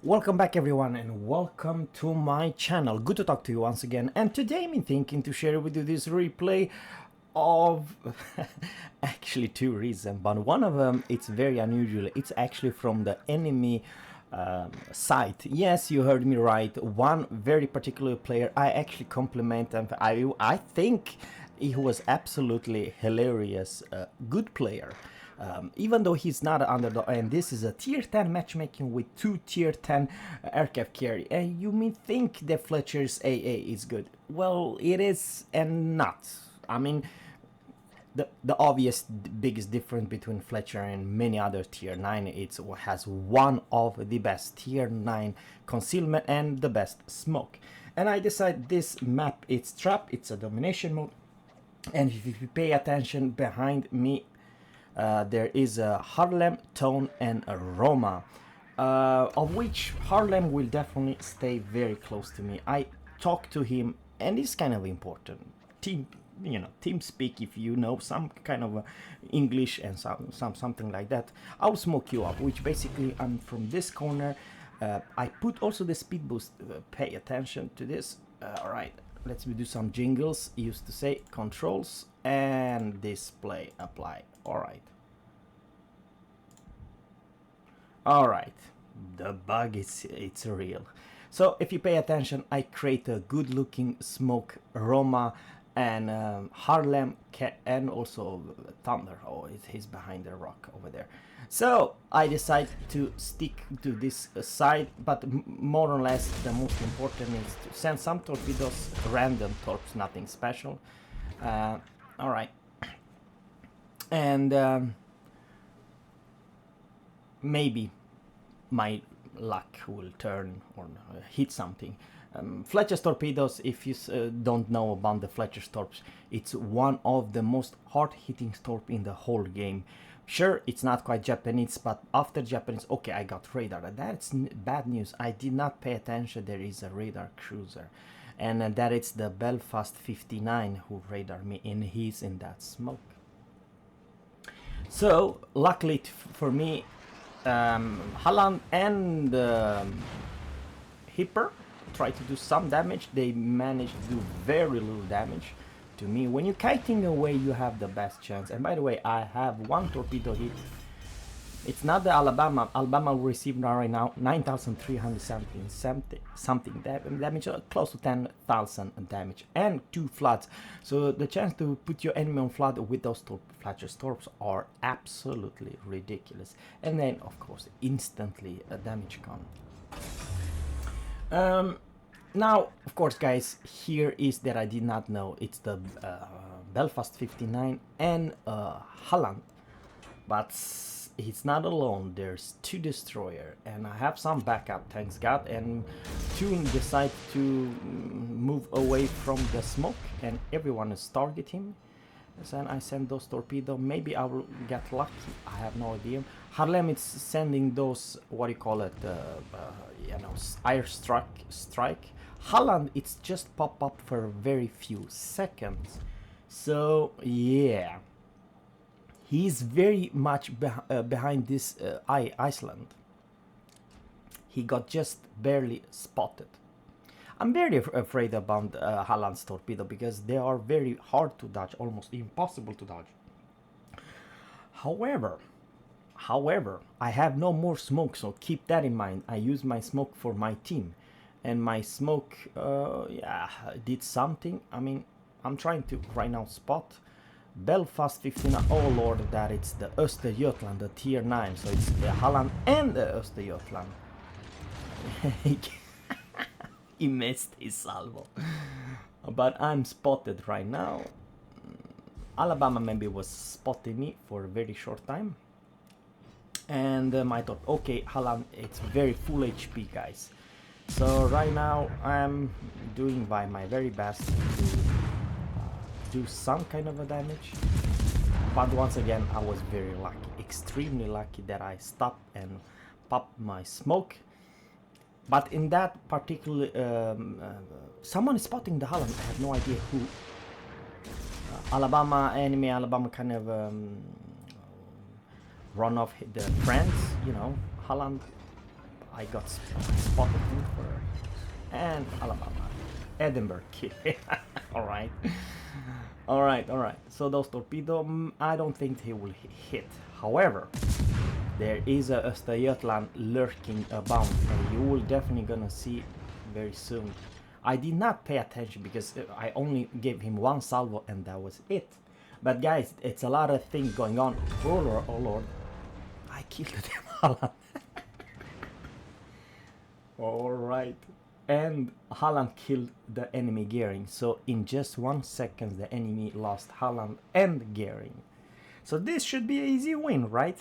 Welcome back everyone and welcome to my channel. Good to talk to you once again, and today I'm thinking to share with you this replay of actually two reasons, but one of them it's very unusual. It's actually from the enemy side. Yes, you heard me right. One very particular player I actually compliment, and I think he was absolutely hilarious, good player. Even though he's not under the, and this is a tier 10 matchmaking with two tier 10 aircraft carry, and you may think that Fletcher's AA is good. Well, it is and not. I mean, the obvious biggest difference between Fletcher and many other tier 9, it has one of the best tier 9 concealment and the best smoke. And I decide this map, it's trap, it's a domination mode, and if you pay attention behind me, there is a Haarlem, Tone, and a Roma, of which Haarlem will definitely stay very close to me. I talk to him, and it's kind of important. Team speak. If you know some kind of English and something like that, I'll smoke you up. Which basically, I'm from this corner. I put also the speed boost. Pay attention to this. All right. Let's do some jingles. Used to say controls and display apply. All right, the bug is it's real. So if you pay attention, I create a good looking smoke Roma and Haarlem and also Thunder. Oh, he's behind the rock over there. So I decide to stick to this side, but more or less the most important is to send some torpedoes, random torps, nothing special. All right, and maybe my luck will turn or hit something. Fletcher's torpedoes, if you don't know about the Fletcher's torps, it's one of the most hard-hitting torp in the whole game. Sure, it's not quite Japanese, but after Japanese, okay, I got radar. That's bad news. I did not pay attention there is a radar cruiser. And that it's the Belfast 59 who radar me, and he's in that smoke. So, luckily for me, Holland and Hipper try to do some damage. They managed to do very little damage to me. When you're kiting away, you have the best chance. And by the way, I have one torpedo hit. It's not the Alabama. Alabama will receive right now 9,317 something damage, close to 10,000 damage, and 2 floods. So the chance to put your enemy on flood with those Fletcher's torps are absolutely ridiculous. And then, of course, instantly a damage gone. Now, of course, guys, here is that I did not know. It's the Belfast 59 and Holland, but he's not alone. There's 2 destroyer, and I have some backup, thanks God, and 2 decide to move away from the smoke, and everyone is target him. And I send those torpedoes. Maybe I will get lucky. I have no idea. Haarlem is sending those, what do you call it, air strike. Holland, it's just pop up for very few seconds. So yeah, he's very much behind this Iceland. He got just barely spotted. I'm very afraid about Holland's torpedo because they are very hard to dodge, almost impossible to dodge. However, I have no more smoke, so keep that in mind. I use my smoke for my team, and my smoke, did something. I mean, I'm trying to right now spot Belfast 15. Oh lord, that it's the Östergötland, the tier 9, so it's the Holland and the Östergötland. He missed his salvo, but I'm spotted right now. Alabama maybe was spotting me for a very short time, and I thought, okay, Holland, it's very full HP, guys. So right now I'm doing by my very best to do some kind of a damage, but once again I was very lucky, extremely lucky, that I stopped and popped my smoke. But in that particular, someone is spotting the Holland. I have no idea who. Enemy Alabama kind of run off the friends, Holland I got spotted him for, and Alabama, Edinburgh kill. All right, all right, all right. So those torpedo, I don't think he will hit. However, there is a Östergötland lurking about, and you will definitely gonna see very soon. I did not pay attention because I only gave him one salvo and that was it. But guys, it's a lot of things going on. Oh Lord, oh Lord. I killed him, Holland. Alright. And Holland killed the enemy gearing. So in just 1 second the enemy lost Holland and gearing. So this should be an easy win, right?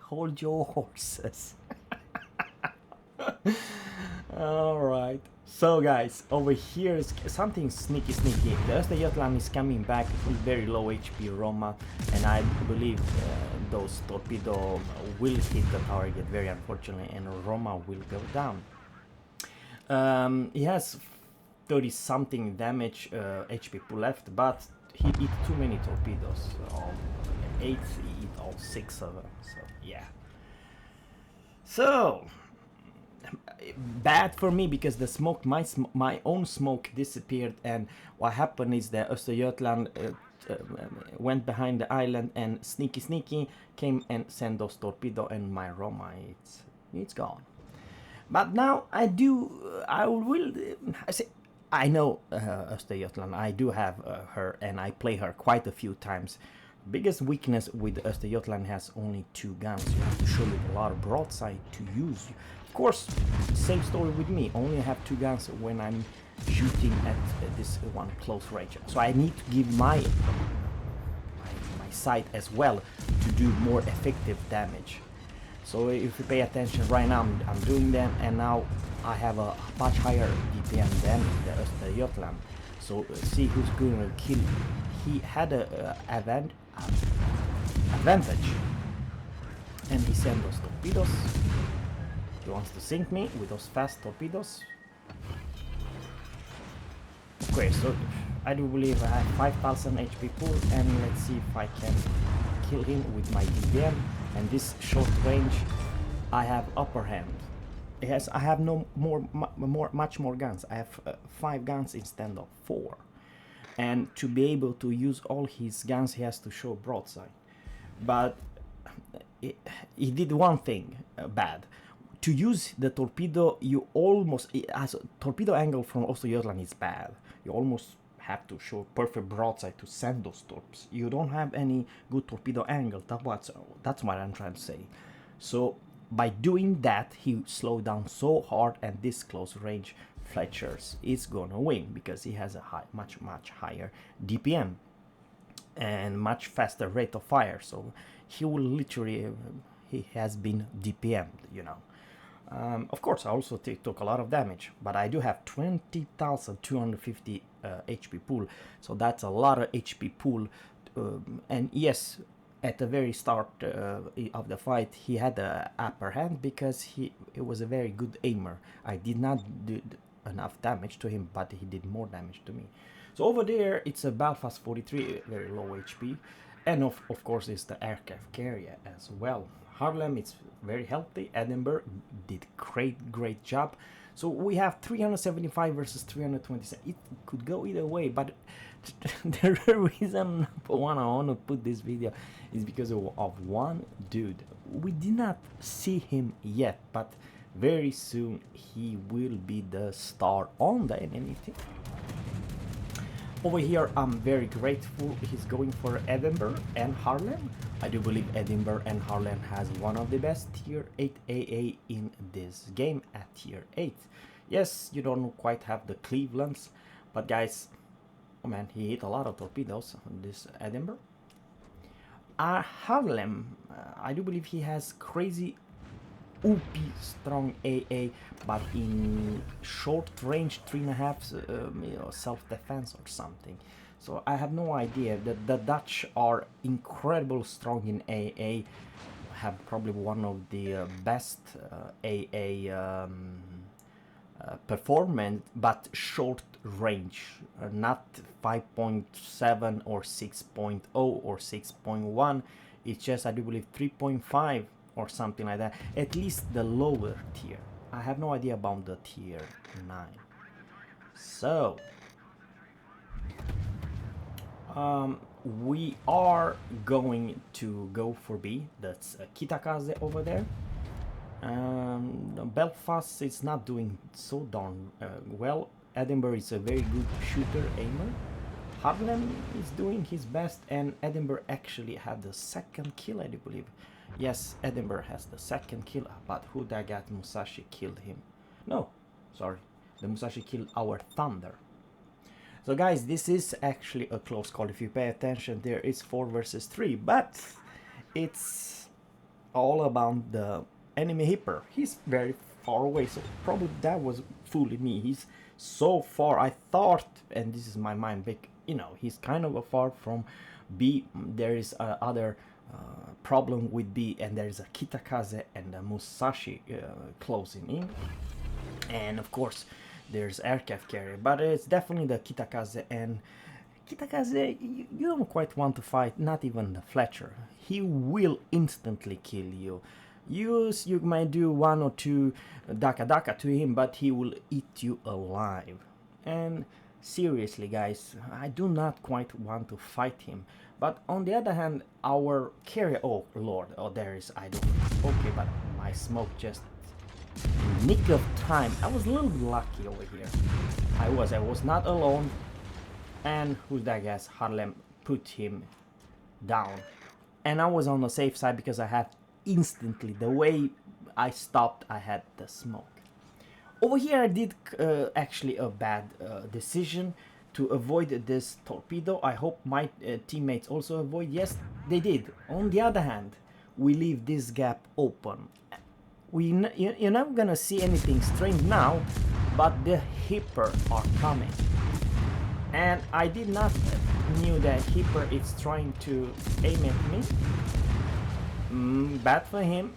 Hold your horses. Alright. So guys, over here is something sneaky. The Östergötland is coming back with very low HP Roma, and I believe those torpedo will hit the target very unfortunately, and Roma will go down. He has 30 something damage HP pool left, but he eat too many torpedoes. 8, he eat all 6 of them, so yeah. So bad for me because the smoke, my own smoke disappeared, and what happened is that Östergötland went behind the island and sneaky came and sent those torpedo, and my Roma, it's gone. But now I know Östergötland, I do have her, and I play her quite a few times. Biggest weakness with Östergötland has only 2 guns. You have to show it a lot of broadside to use. Of course, same story with me. Only have 2 guns when I'm shooting at this one close range. So I need to give my sight as well to do more effective damage. So if you pay attention right now, I'm doing them, and now I have a much higher DPM than the Östergötland. So see who's going to kill. He had a advantage, and he sent those torpedoes. He wants to sink me with those fast torpedoes. Okay, so I do believe I have 5000 HP pool, and let's see if I can kill him with my DPM. And this short range, I have upper hand. Yes, I have much more guns. I have 5 guns instead of 4. And to be able to use all his guns, he has to show broadside. But he did one thing bad. To use the torpedo, you almost, as a torpedo angle from Östergötland is bad. You almost have to show perfect broadside to send those torps. You don't have any good torpedo angle. That's what I'm trying to say. So by doing that, he slowed down so hard, and this close range Fletcher's is gonna win because he has a much higher DPM and much faster rate of fire. So he will literally, he has been DPM'd, you know. Of course, I also took a lot of damage, but I do have 20,250 HP pool, so that's a lot of HP pool. And yes, at the very start of the fight, he had the upper hand because he was a very good aimer. I did not do enough damage to him, but he did more damage to me. So over there, it's a Belfast 43, very low HP, and of course, it's the aircraft carrier as well. Haarlem, it's very healthy. Edinburgh did great job. So we have 375 versus 327. It could go either way, but the reason I want to put this video is because of one dude. We did not see him yet, but very soon he will be the star on the enemy team. Over here, I'm very grateful he's going for Edinburgh and Haarlem. I do believe Edinburgh and Haarlem has one of the best tier 8 AA in this game at tier 8. Yes, you don't quite have the Clevelands, but guys, oh man, he hit a lot of torpedoes on this Edinburgh. Haarlem, I do believe he has crazy OP strong AA, but in short range 3.5 self-defense or something. So I have no idea. The Dutch are incredible strong in AA, have probably one of the best AA performance, but short range, not 5.7 or 6.0 or 6.1. It's just, I do believe, 3.5 or something like that. At least the lower tier. I have no idea about the tier 9. So we are going to go for B. That's Kitakaze over there. Belfast is not doing so darn well. Edinburgh is a very good shooter, aimer. Haarlem is doing his best, and Edinburgh actually had the second kill, I do believe. Yes, Edinburgh has the second kill, but who that got Musashi killed him. No, sorry, the Musashi killed our Thunder. So guys, this is actually a close call. If you pay attention, there is 4 versus 3, but it's all about the enemy Hipper. He's very far away, so probably that was fooling me. He's so far. I thought, and this is my mind, you know, he's kind of far from B. There is other problem with B, and there is a Kitakaze and a Musashi closing in, and of course there's aircraft carrier, but it's definitely the Kitakaze. And Kitakaze, you don't quite want to fight, not even the Fletcher. He will instantly kill you. You might do 1 or 2 daka to him, but he will eat you alive. And seriously guys, I do not quite want to fight him. But on the other hand, our carrier, oh lord, oh there is idle. Okay, but my smoke just nick of time. I was a little lucky over here. I was not alone. And who's that guy? Haarlem put him down. And I was on the safe side because I had instantly, the way I stopped, I had the smoke. Over here I did actually a bad decision to avoid this torpedo. I hope my teammates also avoid. Yes, they did. On the other hand, we leave this gap open. You're not gonna see anything strange now, but the Hipper are coming. And I did not knew that Hipper is trying to aim at me. Bad for him.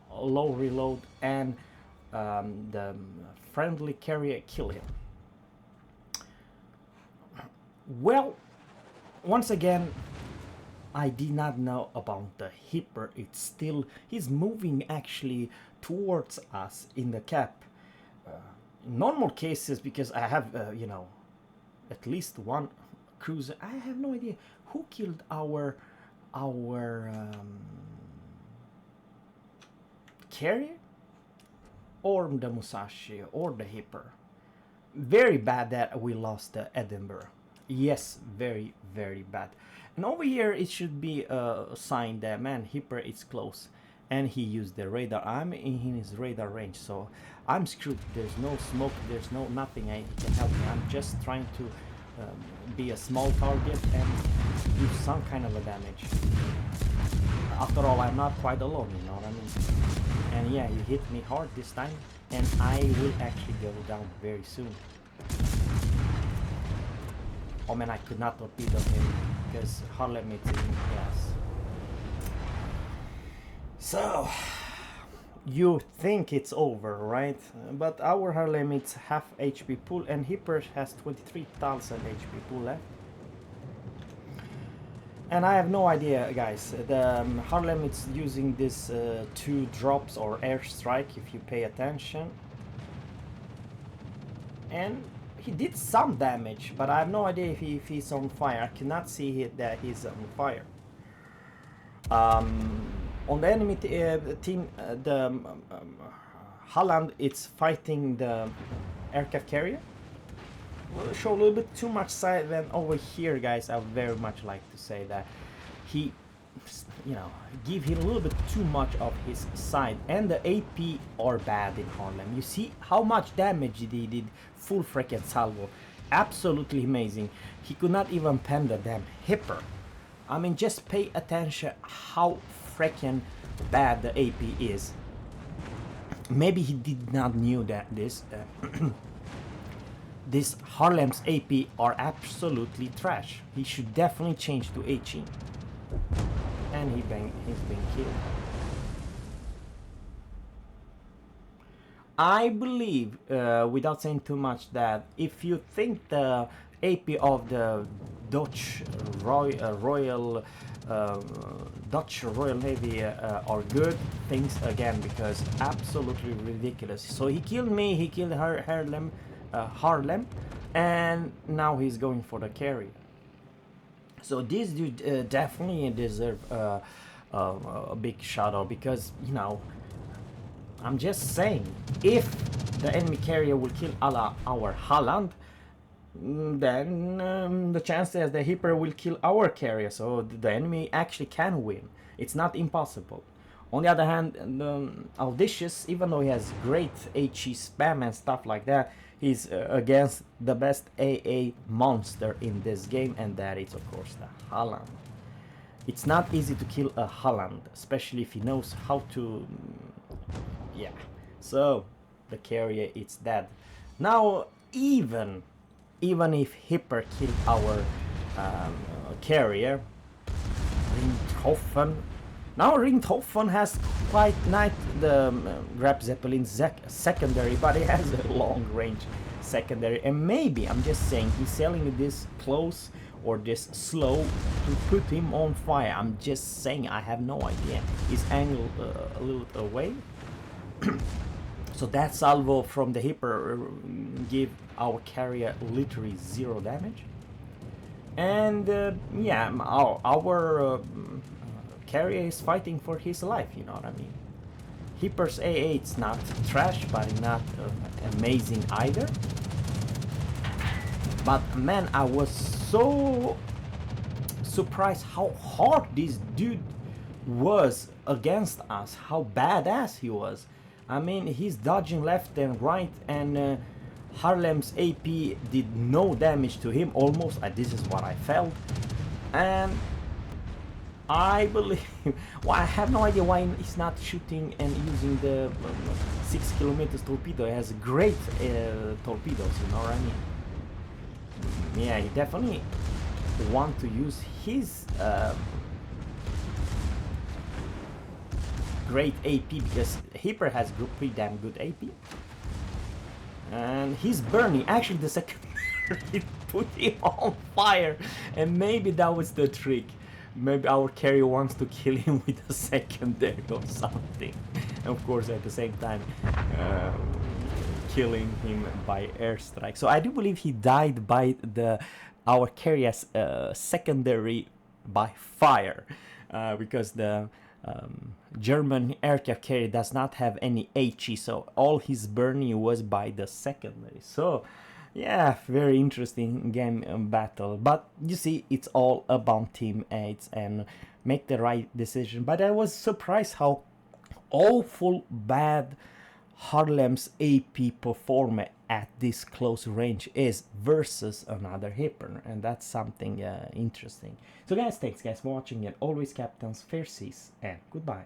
Low reload, and the friendly carrier kill him. Well, once again, I did not know about the Hipper. He's moving actually towards us in the cap. In normal cases, because I have you know, at least 1 cruiser. I have no idea who killed our carrier, or the Musashi, or the Hipper. Very bad that we lost the Edinburgh. Yes, very, very bad. And over here it should be a sign that, man, Hipper is close. And he used the radar. I'm in his radar range, so I'm screwed. There's no smoke, there's no nothing he can help me. I'm just trying to be a small target and do some kind of a damage. After all, I'm not quite alone, you know what I mean? And yeah, he hit me hard this time, and I will actually go down very soon. Oh man, I could not torpedo him because Haarlem is in gas. So, you think it's over, right? But our Haarlem is half HP pool, and Hipper has 23,000 HP pool left. And I have no idea, guys. The Haarlem is using this 2 drops or airstrike, if you pay attention. And he did some damage, but I have no idea if he's on fire. I cannot see that he's on fire. On the enemy team, the Holland, it's fighting the aircraft carrier. We'll show a little bit too much side than over here, guys. I would very much like to say that he, you know, give him a little bit too much of his side. And the AP are bad in Haarlem. You see how much damage he did, full freaking salvo. Absolutely amazing. He could not even pen the damn Hipper. I mean, just pay attention how freaking bad the AP is. Maybe he did not knew that this this Haarlem's AP are absolutely trash. He should definitely change to HE. And he's been killed. I believe, without saying too much, that if you think the AP of the Dutch Royal Dutch Royal Navy are good things again, because absolutely ridiculous. So he killed me, he killed Haarlem, and now he's going for the carrier. So this dude definitely deserve a big shout out, because, you know, I'm just saying, if the enemy carrier will kill our Holland, then the chances the Hipper will kill our carrier, so the enemy actually can win. It's not impossible. On the other hand, Audacious, even though he has great HE spam and stuff like that, he's against the best AA monster in this game, and that is of course the Holland. It's not easy to kill a Holland, especially if he knows how to... yeah. So the carrier, it's dead. Now even if Hipper killed our carrier, Richthofen. Now Richthofen has quite nice Grab Zeppelin secondary, but it has a long range secondary, and maybe, I'm just saying, he's selling this close or this slow to put him on fire. I'm just saying, I have no idea. He's angled a little away. So that salvo from the Hipper give our carrier literally 0 damage. And yeah, our carrier is fighting for his life, you know what I mean. Hipper's AA, it's not trash, but not amazing either. But man, I was so surprised how hard this dude was against us, how badass he was. I mean, he's dodging left and right, and Haarlem's AP did no damage to him, almost. This is what I felt. And I believe... well, I have no idea why he's not shooting and using the 6 kilometers torpedo. He has great torpedoes, you know what I mean? Yeah, he definitely want to use his great AP, because Hipper has pretty damn good AP. And he's burning. Actually, the second put him on fire, and maybe that was the trick. Maybe our carrier wants to kill him with a secondary or something. And of course, at the same time, killing him by airstrike. So I do believe he died by our carrier's secondary by fire, because the German aircraft carrier does not have any HE, so all his burning was by the secondary. So yeah, very interesting game battle. But you see, it's all about teammates and make the right decision. But I was surprised how awful bad Haarlem's AP performance at this close range is versus another Hipper, and that's something interesting. So guys, thanks guys for watching, and always captains, fair seas, and goodbye.